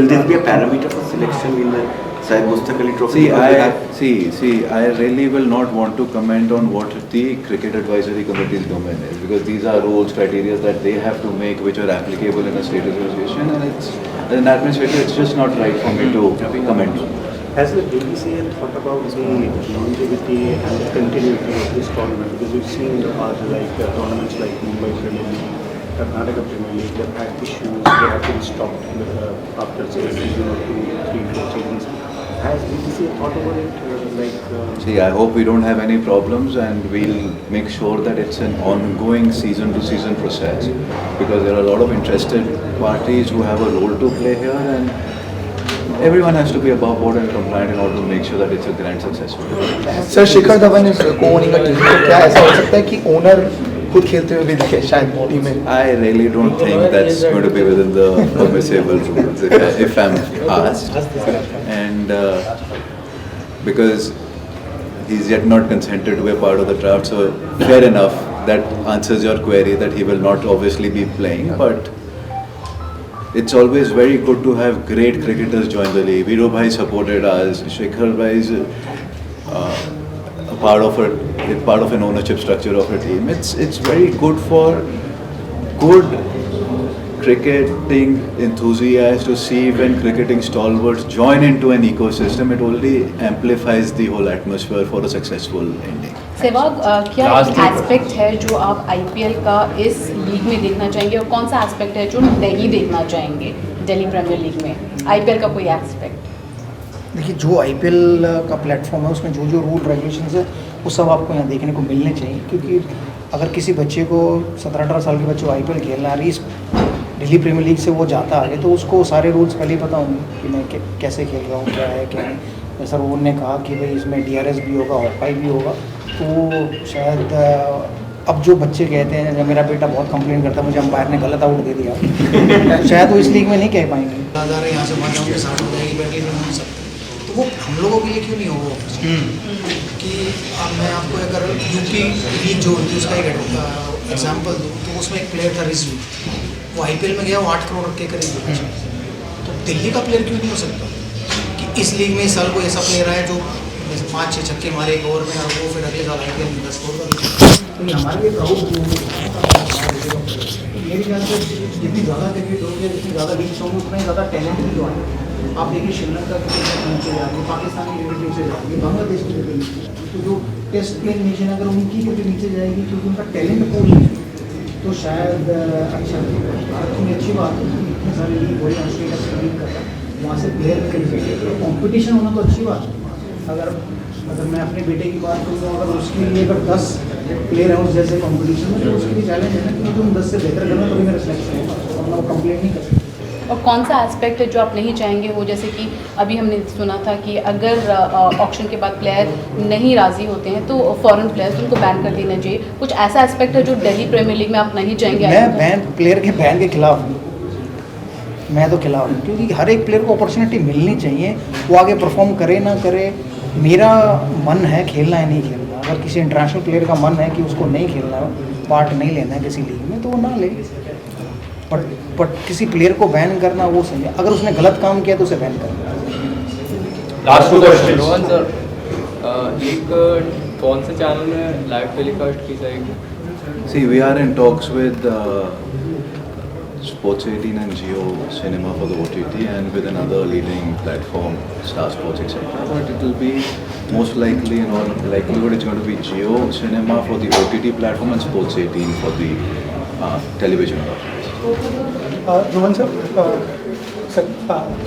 will this be a parameter for selection in the Syed Mustaq Ali Trophy? I really will not want to comment on what the Cricket Advisory Committee's domain is, because these are rules, criteria that they have to make, which are applicable in a state association, and it's, as an administrator, it's just not right for me to comment. Has the BCCL thought about the longevity and the continuity of this tournament? Because we've seen tournaments like Mumbai Premier League, Karnataka Premier League, they've had issues, they have been stopped after say a season or 2, 3, 4 seasons. Has BCCL thought about it? See, I hope we don't have any problems, and we'll make sure that it's an ongoing season-to-season process, because there are a lot of interested parties who have a role to play here, and everyone has to be above board and compliant in order to make sure that it's a grand successful. Sir, Shikhar Dhawan is co-owning a team. तो क्या ऐसा हो सकता है कि owner खुद खेलते हुए भी दिखे शायद टीम में? I really don't think that's going to be within the permissible rules if I'm asked, and because he's yet not consented to be a part of the draft, so fair enough, that answers your query that he will not obviously be playing, but it's always very good to have great cricketers join the league. Viru Bhai supported us. Shikhar Bhai is a part of an ownership structure of a team. It's very good for good cricketing enthusiasts to see when cricketing stalwarts join into an ecosystem. It only amplifies the whole atmosphere for a successful ending. Sehwag, क्या aspect है जो आप IPL का इस league में देखना चाहेंगे, और कौन सा एस्पेक्ट है जो नहीं देखना चाहेंगे दिल्ली प्रीमियर लीग में आईपीएल का कोई एस्पेक्ट? देखिए, जो आईपीएल का प्लेटफॉर्म है उसमें जो जो रूल रेगुलेशंस है वो सब आपको यहाँ देखने को मिलने चाहिए, क्योंकि अगर किसी बच्चे को 17-18 साल के बच्चे को आईपीएल खेलना रही दिल्ली प्रीमियर लीग से वो जाता आगे, तो उसको सारे रूल्स पहले ही पता होंगे कि मैं कैसे खेल रहा हूँ, क्या है क्या नहीं। जैसा उन्होंने कहा कि भाई इसमें डीआरएस भी होगा, हॉकाई भी होगा, तो शायद अब जो बच्चे कहते हैं, जब मेरा बेटा बहुत कंप्लेन करता है मुझे अंपायर ने गलत आउट दे दिया, शायद वो इस लीग में नहीं कह पाएंगे। यहाँ से बात जाऊँगी 60 हो जाएगी, बैटली नहीं हो सकते, तो वो हम लोगों के लिए क्यों नहीं होगा कि अब मैं आपको अगर यूपी लीग जो होती है उसका एक एग्जाम्पल दूँ, तो उसमें एक प्लेयर था रिजवी, वो आईपीएल में गया, वो 8 करोड़ के करीब, तो दिल्ली का प्लेयर क्यों नहीं हो सकता कि इस लीग में इस साल कोई ऐसा प्लेयर आया जो 5-6 छक्के मारे एक ओवर में, और वो फिर अगले साल आईपीएल में 10 करोड़ का, तो हमारे लिए प्राउड मेरे ख्याल से जितनी ज़्यादा क्रिकेट होगी, जितनी ज़्यादा लीग्स होंगी, उतना ही ज़्यादा टैलेंट भी जो है। आप देखिए श्रीलंका क्रिकेट नीचे जा रही है, पाकिस्तान की क्रिकेट नीचे जा रही है, बांग्लादेश की क्रिकेट नीचे जा रही है, तो जो टेस्ट प्लेइंग नेशन है अगर उनकी क्रिकेट नीचे जाएगी क्योंकि उनका टैलेंट पूल है, तो शायद अच्छा भारत की अच्छी बात है कि इतने सारे लीग हो रही है, ऑस्ट्रेलिया से लीग कर रहा है, वहाँ से प्लेयर खेल कॉम्पिटिशन होना तो अच्छी बात है। अगर मैं अपने बेटे की बात करूँ, अगर उसके लिए अगर 10 प्लेयर हैं उस जैसे कॉम्पिटिशन में, तो उसके लिए चैलेंज है ना कि तुम 10 से बेहतर करना, तभी मेरा सिलेक्शन होगा, वरना वो कंप्लेंट नहीं कर सकते। और कौन सा एस्पेक्ट है जो आप नहीं चाहेंगे हो, जैसे कि अभी हमने सुना था कि अगर ऑक्शन के बाद प्लेयर नहीं राज़ी होते हैं तो फॉरेन प्लेयर्स उनको बैन कर देना चाहिए, कुछ ऐसा एस्पेक्ट है जो दिल्ली प्रीमियर लीग में आप नहीं चाहेंगे? मैं प्लेयर के बैन के खिलाफ हूँ, मैं तो खिलाफ हूँ, क्योंकि हर एक प्लेयर को अपॉर्चुनिटी मिलनी चाहिए, वो आगे परफॉर्म करे ना करे। मेरा मन है खेलना है नहीं खेलना, अगर किसी इंटरनेशनल प्लेयर का मन है कि उसको नहीं खेलना है, पार्ट नहीं लेना है किसी लीग में, तो वो ना ले, बट किसी प्लेयर को बैन करना वो सही है। अगर उसने गलत काम किया तो उसे बैन करना। Last question Rohan sir, league कौन से चैनल में लाइव टेलीकास्ट की जाएगी? See, we are in talks with Sports 18 and Jio Cinema for the OTT, and with another leading platform, Star Sports, etc. But it will be most likely, in all likelihood, it's going to be Jio Cinema for the OTT platform and Sports 18 for the television platform. Rohan sir,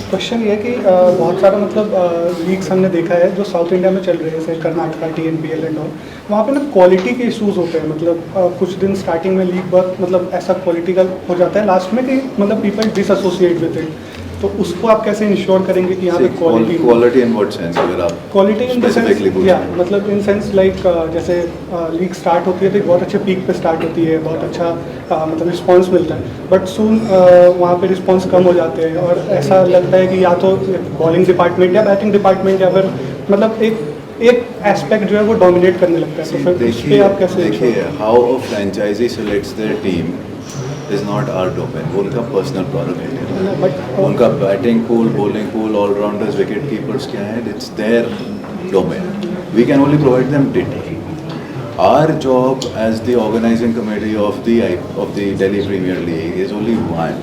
question ये है कि बहुत सारा मतलब leagues हमने देखा है जो साउथ इंडिया में चल रहे हैं, जैसे कर्नाटका TNPL एंड ऑल, वहाँ पे ना क्वालिटी के इश्यूज होते हैं। मतलब कुछ दिन स्टार्टिंग में लीग बहुत मतलब ऐसा क्वालिटी का हो जाता है लास्ट में कि मतलब पीपल डिसएसोसिएट विद इट, तो उसको आप कैसे इंश्योर करेंगे कि यहाँ पे क्वालिटी इन व्हाट सेंस? अगर आप क्वालिटी इन द सेंस, या मतलब इन सेंस लाइक जैसे लीग स्टार्ट होती है तो एक बहुत अच्छे पीक पे स्टार्ट होती है, बहुत अच्छा मतलब रिस्पांस मिलता है, बट सून वहाँ पे रिस्पांस कम हो जाते हैं, और ऐसा लगता है कि या तो बॉलिंग डिपार्टमेंट या बैटिंग डिपार्टमेंट या फिर मतलब एक एस्पेक्ट जो है वो डोमिनेट करने लगता है। तो फिर उसके आप कैसे? देखिए, how a franchise selects their team is not our domain, वो उनका पर्सनल प्रेरोगेटिव है। बट उनका batting pool, bowling pool, allrounders, wicket keepers क्या है, it's their domain. We can only provide them data. Our job as the organizing committee of the Delhi Premier League is only one: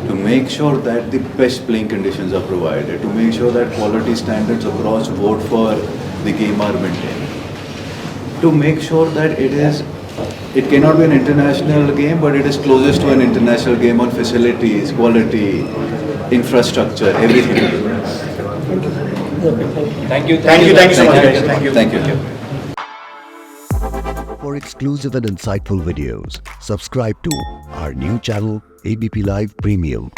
to make sure that the best playing conditions are provided, to make sure that quality standards across board for the game are maintained, to make sure that it cannot be an international game, but it is closest to an international game on facilities, quality, infrastructure, everything. Thank you so much, guys. Thank you. For exclusive and insightful videos, subscribe to our new channel ABP Live Premium.